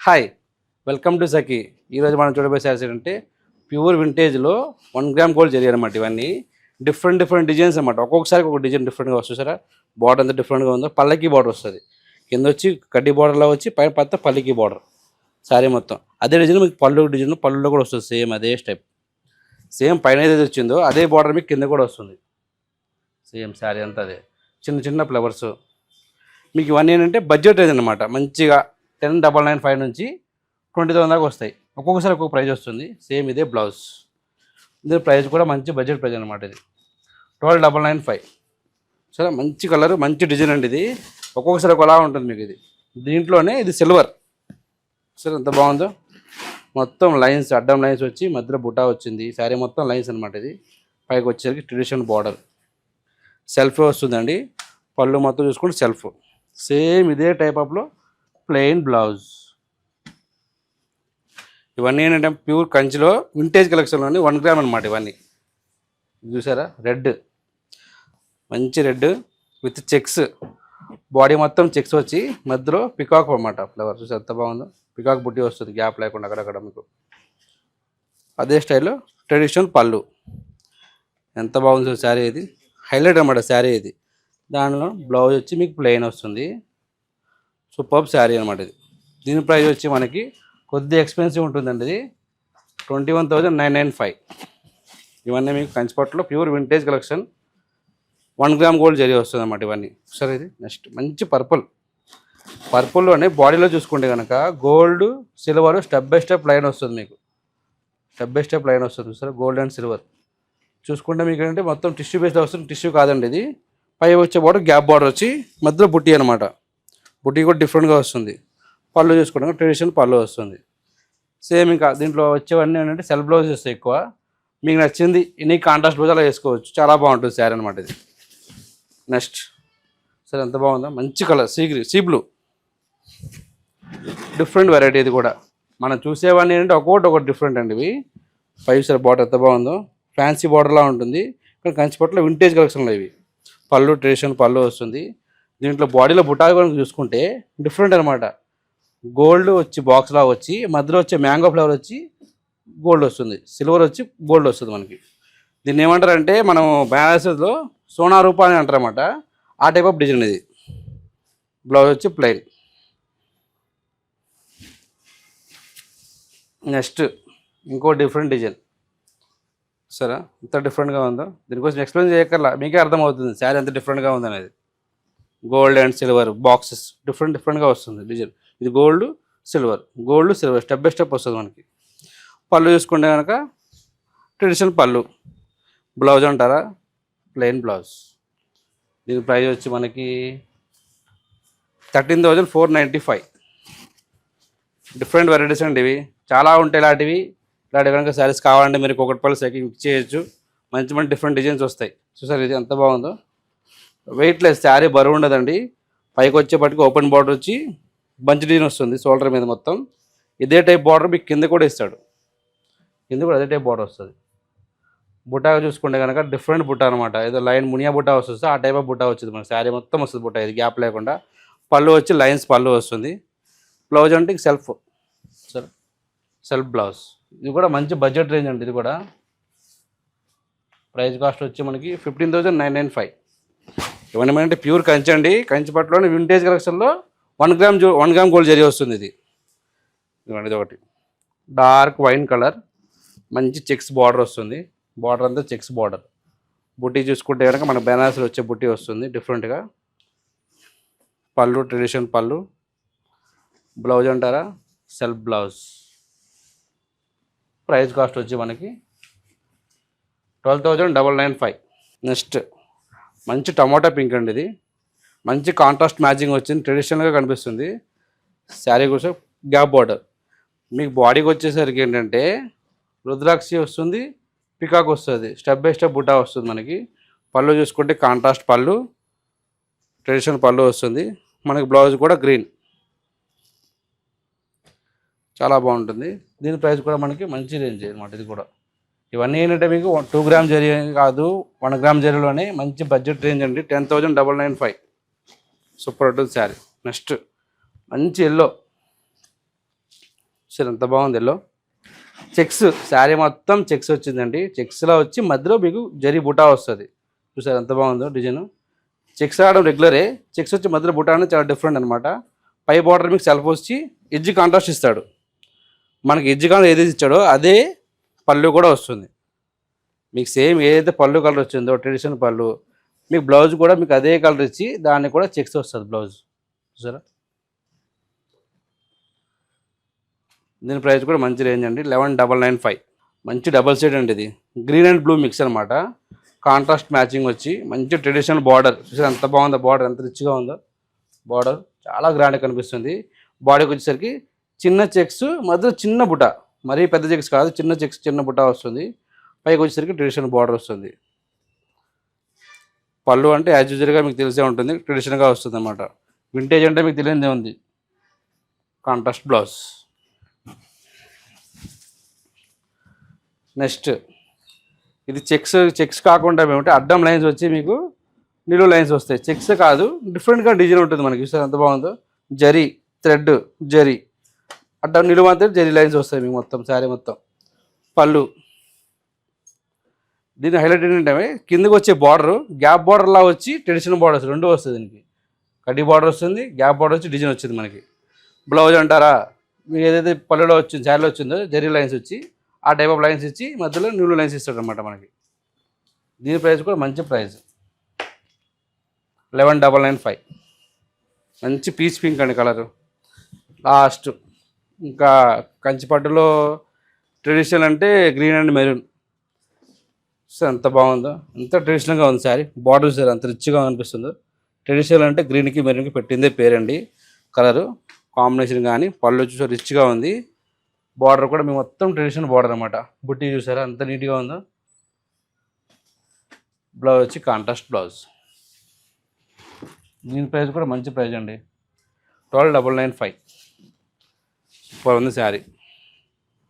Hi, welcome to సఖీ. ఈరోజు మనం చూడబోయే శారీస్ ఏంటంటే ప్యూర్ వింటేజ్లో 1 గ్రామ్ గోల్డ్ జరిగాయి అనమాట. ఇవన్నీ డిఫరెంట్ డిజైన్స్ అనమాట. ఒక్కొక్కసారి ఒక డిజైన్ డిఫరెంట్గా వస్తుంది. సరే, బార్డర్ ఎంత డిఫరెంట్గా ఉందో, పల్లకి బార్డర్ వస్తుంది. కింద వచ్చి కడ్డీ బార్డర్లో వచ్చి పైన పత్త పల్లకి బార్డర్ శారీ మొత్తం. అదే డిజైన్ మీకు పళ్ళులో కూడా వస్తుంది. సేమ్ అదే టైప్, సేమ్ పైన ఏదైతే వచ్చిందో అదే బార్డర్ మీకు కింద కూడా వస్తుంది. సేమ్ శారీ అంతా అదే, చిన్న చిన్న ఫ్లవర్స్. మీకు ఇవన్నీ ఏంటంటే బడ్జెట్ రేంజ్ అనమాట. మంచిగా 10,995 నుంచి 20,000 దాకా వస్తాయి. ఒక్కొక్కసారి ఒక్కొక్క ప్రైస్ వస్తుంది. సేమ్ ఇదే బ్లౌజ్. ఇదే ప్రైస్ కూడా మంచి బడ్జెట్ ప్రైస్ అనమాట. ఇది 12,995. సరే, మంచి కలర్, మంచి డిజైన్ అండి. ఇది ఒక్కొక్కసారి ఒకలా ఉంటుంది మీకు. ఇది దీంట్లోనే ఇది సిల్వర్. సరే, ఎంత బాగుందో. మొత్తం లైన్స్, అడ్డం లైన్స్ వచ్చి మధ్యలో బుటా వచ్చింది. శారీ మొత్తం లైన్స్ అనమాట. ఇది పైకి వచ్చేసరికి ట్రెడిషనల్ బార్డర్, సెల్ఫ్ వస్తుందండి. పళ్ళు మొత్తం చూసుకుంటే సెల్ఫ్. సేమ్ ఇదే టైప్ ఆఫ్లో ప్లెయిన్ బ్లౌజ్. ఇవన్నీ ఏంటంటే ప్యూర్ కంచిలో వింటేజ్ కలెక్షన్లోని 1 గ్రామ్ అనమాట. ఇవన్నీ చూసారా, రెడ్, మంచి రెడ్ విత్ చెక్స్. బాడీ మొత్తం చెక్స్ వచ్చి మధ్యలో పికాక్ అనమాట ఫ్లవర్. చూసి ఎంత బాగుందో. పికాక్ బుట్టి వస్తుంది గ్యాప్ లేకుండా అక్కడక్కడ మీకు. అదే స్టైల్లో ట్రెడిషనల్ పళ్ళు. ఎంత బాగుంది శారీ. ఇది హైలైట్ అనమాట శారీ. ఇది దానిలో బ్లౌజ్ వచ్చి మీకు ప్లెయిన్ వస్తుంది. సూపర్ శారీ అనమాట. ఇది దీని ప్రైస్ వచ్చి మనకి కొద్దిగా ఎక్స్పెన్సివ్ ఉంటుందండి. ఇది 21,995. ఇవన్నీ మీకు కంచిపట్టులో pure vintage collection 1 gram gold zari వస్తుంది అనమాట. ఇవన్నీ సరే. ఇది నెక్స్ట్ మంచి పర్పుల్లోనే బాడీలో చూసుకుంటే కనుక gold silver step by step line వస్తుంది మీకు. స్టెప్ బై స్టెప్ లైన్ వస్తుంది సరే. గోల్డ్ అండ్ సిల్వర్ చూసుకుంటే మీకు ఏంటంటే మొత్తం టిష్యూ బేస్లో వస్తుంది. టిష్యూ కాదండి ఇది. పై వచ్చే బార్డర్ గ్యాప్ బార్డర్ వచ్చి మధ్యలో బుట్టి అనమాట. బుట్టి కూడా డిఫరెంట్గా వస్తుంది. పళ్ళు చూసుకోవడం ట్రెడిషనల్ పళ్ళు వస్తుంది. సేమ్ ఇంకా దీంట్లో వచ్చేవన్నీ ఏంటంటే సెల్ఫ్ బ్లౌజ్ వస్తాయి ఎక్కువ. మీకు నచ్చింది ఇన్ని కాంట్రాస్ట్ బ్లౌజ్ అలా వేసుకోవచ్చు. చాలా బాగుంటుంది శారీ అనమాట. ఇది నెక్స్ట్ సరే, ఎంత బాగుందో. మంచి colour sea blue, different variety. ఇది కూడా మనం చూసేవన్నీ ఏంటంటే ఒకటి డిఫరెంట్ అండి. ఇవి 5 సార్ బార్డర్ ఎంత బాగుందో. ఫ్యాన్సీ బార్డర్లా ఉంటుంది. కానీ కంచిపట్టులో వింటేజ్ కలెక్షన్లో ఇవి. పళ్ళు ట్రెడిషనల్ పళ్ళు వస్తుంది. దీంట్లో బాడీలో బుటాయి కనుక చూసుకుంటే డిఫరెంట్ అనమాట. గోల్డ్ వచ్చి బాక్స్లా వచ్చి మధ్యలో వచ్చే మ్యాంగో ఫ్లేవర్ వచ్చి గోల్డ్ వస్తుంది. సిల్వర్ వచ్చి గోల్డ్ వస్తుంది మనకి. దీన్ని ఏమంటారంటే మనం బనారస్లో సోనా రూపా అని అంటారన్నమాట. ఆ టైప్ ఆఫ్ డిజైన్ ఇది. బ్లౌజ్ వచ్చి ప్లెయిన్. నెక్స్ట్ ఇంకో డిఫరెంట్ డిజైన్. సరే, ఎంత డిఫరెంట్గా ఉందో. దీనికోసం ఎక్స్ప్లెయిన్ చేయక్కర్లా, మీకే అర్థమవుతుంది శారీ ఎంత డిఫరెంట్గా ఉందనేది. గోల్డ్ అండ్ సిల్వర్ బాక్సెస్ డిఫరెంట్గా వస్తుంది డిజైన్. ఇది gold silver step by step వస్తుంది మనకి. పళ్ళు చూసుకుంటే కనుక ట్రెడిషనల్ పళ్ళు. బ్లౌజ్ అంటారా, ప్లెయిన్ బ్లౌజ్. దీని ప్రైస్ వచ్చి మనకి 13,495. డిఫరెంట్ వెరైటీస్ అండి ఇవి. చాలా ఉంటాయి ఇలాంటివి కనుక శారీస్ కావాలంటే మీరు కూకట్పల్లి సైకిల్ బుక్ చేయొచ్చు. మంచి డిఫరెంట్ డిజైన్స్ వస్తాయి. చూసారు ఇది ఎంత బాగుందో. వెయిట్లెస్ శారీ, బరువు ఉండదండి. పైకి వచ్చేపటికి ఓపెన్ బార్డర్ వచ్చి బంచ్ డిజైన్ వస్తుంది షోల్డర్ మీద మొత్తం. ఇదే టైప్ బార్డర్ మీకు కింద కూడా ఇస్తాడు. కింద కూడా అదే టైప్ బార్డర్ వస్తుంది. బుటా చూసుకుంటే కనుక డిఫరెంట్ బుటా అనమాట. ఏదో లైన్ మునియా బుటా వస్తుంది, ఆ టైప్ ఆఫ్ బుటా వచ్చింది మన శారీ మొత్తం వస్తుంది బుటా. ఇది గ్యాప్ లేకుండా. పళ్ళు వచ్చి లైన్స్ పళ్ళు వస్తుంది. బ్లౌజ్ అంటే సెల్ఫ్ బ్లౌజ్. ఇది కూడా మంచి బడ్జెట్ రేంజ్ అండి. ఇది కూడా ప్రైస్ కాస్ట్ వచ్చి మనకి 15,995. ఇవన్నీ అంటే ప్యూర్ కంచి అండి. కంచిపట్టులోని వింటేజ్ కలెక్షన్లో 1 గ్రామ్ గోల్డ్ జరీ వస్తుంది. ఇది ఇవ్వండి. ఇది ఒకటి డార్క్ వైన్ కలర్, మంచి చెక్స్ బార్డర్ వస్తుంది. బార్డర్ అంతా చెక్స్ బార్డర్. బుట్టి చూసుకుంటే కనుక మన బెనారస్లో వచ్చే బుట్టి వస్తుంది డిఫరెంట్గా. పళ్ళు ట్రెడిషనల్ పళ్ళు. బ్లౌజ్ అంటారా, సెల్ఫ్ బ్లౌజ్. ప్రైస్ కాస్ట్ వచ్చి మనకి 12,995. నెక్స్ట్ మంచి టమాటా పింక్ అండి. ఇది మంచి కాంట్రాస్ట్ మ్యాచింగ్ వచ్చింది. ట్రెడిషనల్గా కనిపిస్తుంది. శారీ కోసం గ్యాప్ బార్డర్. మీకు బాడీకి వచ్చేసరికి ఏంటంటే రుద్రాక్షి వస్తుంది, పికాక్ వస్తుంది. స్టెప్ బై స్టెప్ బుటా వస్తుంది మనకి. పళ్ళు చూసుకుంటే కాంట్రాస్ట్ పళ్ళు, ట్రెడిషనల్ పళ్ళు వస్తుంది మనకి. బ్లౌజ్ కూడా గ్రీన్. చాలా బాగుంటుంది. దీని ప్రైస్ కూడా మనకి మంచి రేంజ్ అనమాట. ఇది కూడా ఇవన్నీ ఏంటంటే మీకు 2 గ్రామ్ జరీ కాదు, 1 గ్రామ్ జరీలోనే మంచి బడ్జెట్ రేంజ్ అండి. 10,995. సూపర్ ఉంటుంది శారీ. నెక్స్ట్ మంచి ఎల్లో, సరే ఎంత బాగుంది ఎల్లో చెక్స్ శారీ మొత్తం చెక్స్ వచ్చిందండి. చెక్స్లో వచ్చి మధ్యలో మీకు జరీ బుటా వస్తుంది. చూసారు ఎంత బాగుందో డిజైన్. చెక్స్ రావడం రెగ్యులరే, చెక్స్ వచ్చి మధ్యలో బుటా అనేది చాలా డిఫరెంట్ అనమాట. పై బార్డర్ మీకు సెల్ఫ్ వచ్చి ఎడ్జ్ కాంట్రాస్ట్ ఇస్తాడు. మనకి ఎడ్జ్ కాంట్రాస్ట్ ఏదైతే ఇచ్చాడో అదే పళ్ళు కూడా వస్తుంది మీకు. సేమ్ ఏదైతే పళ్ళు కలర్ వచ్చిందో ట్రెడిషనల్ పళ్ళు, మీకు బ్లౌజ్ కూడా మీకు అదే కలర్ ఇచ్చి దానికి కూడా చెక్స్ వస్తుంది బ్లౌజ్. చూసారా దీని ప్రైస్ కూడా మంచి రేంజ్ అండి, 11,995. మంచి డబల్ షేడ్ అండి ఇది. గ్రీన్ అండ్ బ్లూ మిక్స్ అనమాట. కాంట్రాస్ట్ మ్యాచింగ్ వచ్చి మంచి ట్రెడిషనల్ బార్డర్. చూసారా ఎంత బాగుందో బార్డర్, ఎంత రిచ్గా ఉందో బార్డర్. చాలా గ్రాండ్గా కనిపిస్తుంది. బాడీకి వచ్చేసరికి చిన్న చెక్స్ మధ్యలో చిన్న బుట్ట, మరీ పెద్ద చెక్స్ కాదు, చిన్న చెక్స్ చిన్న బుట్ట వస్తుంది. పైకి వచ్చేసరికి ట్రెడిషనల్ బార్డర్ వస్తుంది. పళ్ళు అంటే యాజ్ యూజువల్గా మీకు తెలిసే ఉంటుంది, ట్రెడిషనల్గా వస్తుంది అనమాట. వింటేజ్ అంటే మీకు తెలియదే ఉంది. Contrast blouse. నెక్స్ట్ ఇది చెక్స్ కాకుండా ఏమంటే అడ్డం లైన్స్ వచ్చి మీకు నిలువు లైన్స్ వస్తాయి. చెక్స్ కాదు, డిఫరెంట్గా డిజైన్ ఉంటుంది మనకి. చూస్తే ఎంత బాగుందో, జరీ థ్రెడ్ జరీ అడ్డం నిలువు అంతా జరీ లైన్స్ వస్తాయి మీకు మొత్తం శారీ మొత్తం. పళ్ళు దీని హైలైట్ ఏంటంటే కిందకి వచ్చే బార్డర్ గ్యాప్ బార్డర్లా వచ్చి ట్రెడిషనల్ బార్డర్స్ రెండు వస్తుంది. దీనికి కడ్డీ బార్డర్ వస్తుంది, గ్యాప్ బార్డర్ వచ్చి డిజైన్ వచ్చింది మనకి. బ్లౌజ్ అంటారా మీకు ఏదైతే పళ్ళులో వచ్చింది శారీలో వచ్చిందో జరీ లైన్స్ వచ్చి ఆ టైప్ ఆఫ్ లైన్స్ ఇచ్చి మధ్యలో నిలువు లైన్స్ ఇస్తాడు అనమాట మనకి. దీని ప్రైస్ కూడా మంచి ప్రైస్ 11,995. మంచి పీచ్ పింక్ అండి కలరు. లాస్ట్ ఇంకా కంచిపట్టులో ట్రెడిషనల్ అంటే గ్రీన్ అండ్ మెరూన్. సో ఎంత బాగుందో, ఎంత ట్రెడిషనల్గా ఉంది శారీ. బార్డర్ సార్ అంత రిచ్గా అనిపిస్తుందో. ట్రెడిషనల్ అంటే గ్రీన్కి మెరూన్కి పెట్టిందే పేరండి కలరు కాంబినేషన్. కానీ పళ్ళు చూసారు రిచ్గా ఉంది. బార్డర్ కూడా మేము మొత్తం ట్రెడిషనల్ బార్డర్ అనమాట. బుట్టి చూసారా అంత నీట్గా ఉందో. బ్లౌజ్ వచ్చి కాంట్రాస్ట్ బ్లౌజ్. దీని ప్రైస్ కూడా మంచి ప్రైస్ అండి, 12,995. సూపర్ ఉంది శారీ.